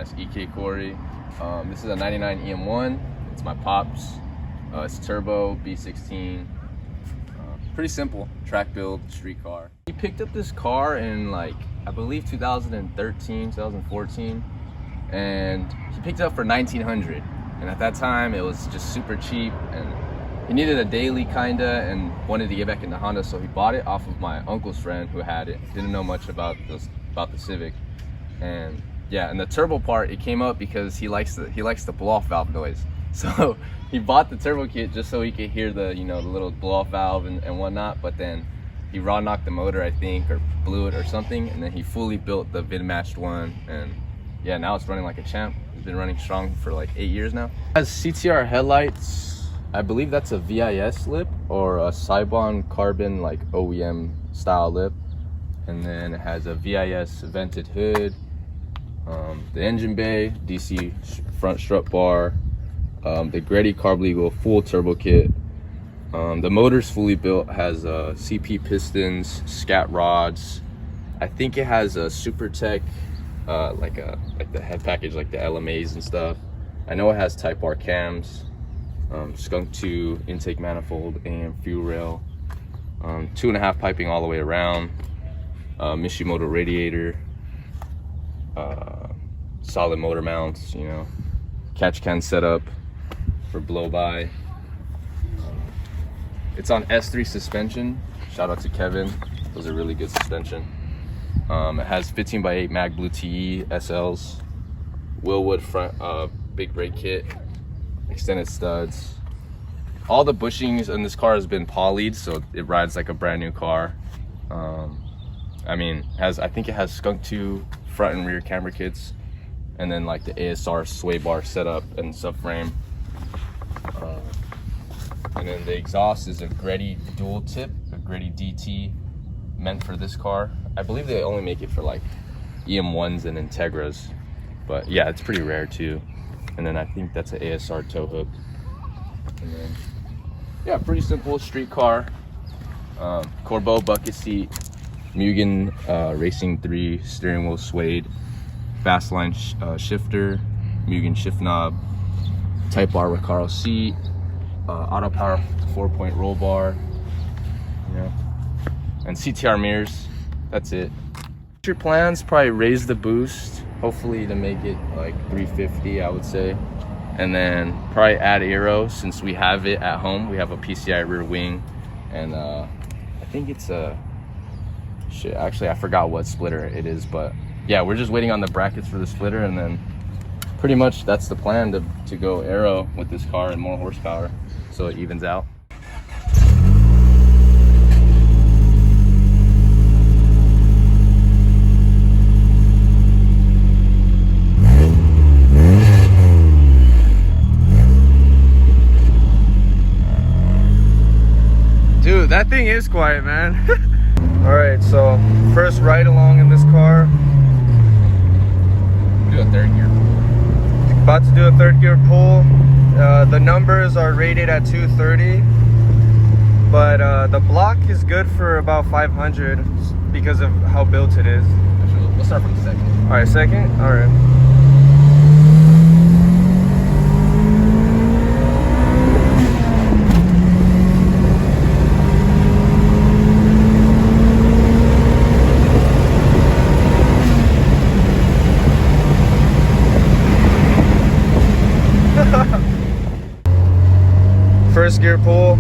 as EK Cory. This is a 99 EM1. It's my pop's. It's turbo, B16. Pretty simple, track build, street car. He picked up this car in like, I believe 2013, 2014. And he picked it up for $1,900. And at that time, it was just super cheap. And he needed a daily kinda and wanted to get back into Honda. So he bought it off of my uncle's friend who had it. Didn't know much about the Civic. And yeah, and the turbo part, it came up because he likes the blow off valve noise. So he bought the turbo kit just so he could hear the, you know, the little blow off valve and whatnot. But then he raw knocked the motor, I think, or blew it or something. And then he fully built the VIN matched one. And yeah, now it's running like a champ. It's been running strong for like 8 years now. It has CTR headlights. I believe that's a VIS lip or a Cybon carbon like OEM style lip. And then it has a VIS vented hood. The engine bay, DC front strut bar, the Greddy carb legal full turbo kit. The motor's fully built, has CP pistons, scat rods. I think it has a Super Tech, like the head package, like the LMAs and stuff. I know it has Type R cams, Skunk 2 intake manifold, AM fuel rail, 2.5 piping all the way around, Mishimoto radiator. Solid motor mounts, you know, catch can setup for blow by. It's on S3 suspension. Shout out to Kevin. Those are really good suspension. It has 15x8 Mag Blue TE SLs, Willwood front, big brake kit, extended studs. All the bushings in this car has been polyed, so it rides like a brand new car. I mean, I think it has Skunk 2 front and rear camera kits, and then like the ASR sway bar setup and subframe. And then the exhaust is a Greddy dual tip, a Greddy DT, meant for this car. I believe they only make it for like EM1s and Integras, but yeah, it's pretty rare too. And then I think that's an ASR tow hook. And then yeah, pretty simple street car. Corbeau bucket seat, Mugen Racing 3 steering wheel suede, Fastline shifter, Mugen shift knob, Type R Recaro seat, auto power 4-point roll bar, you know, and CTR mirrors. That's it. Future plans, probably raise the boost, hopefully to make it like 350, I would say, and then probably add aero since we have it at home. We have a PCI rear wing, and I think it's a shit, actually I forgot what splitter it is, but yeah, we're just waiting on the brackets for the splitter, and then pretty much that's the plan, to go aero with this car and more horsepower so it evens out. Dude, that thing is quiet, man. All right, so first ride along in this car. Do a third gear pull. About to do a third gear pull. The numbers are rated at 230, but the block is good for about 500 because of how built it is. Actually, we'll start from the second. All right, second. All right. First gear pull.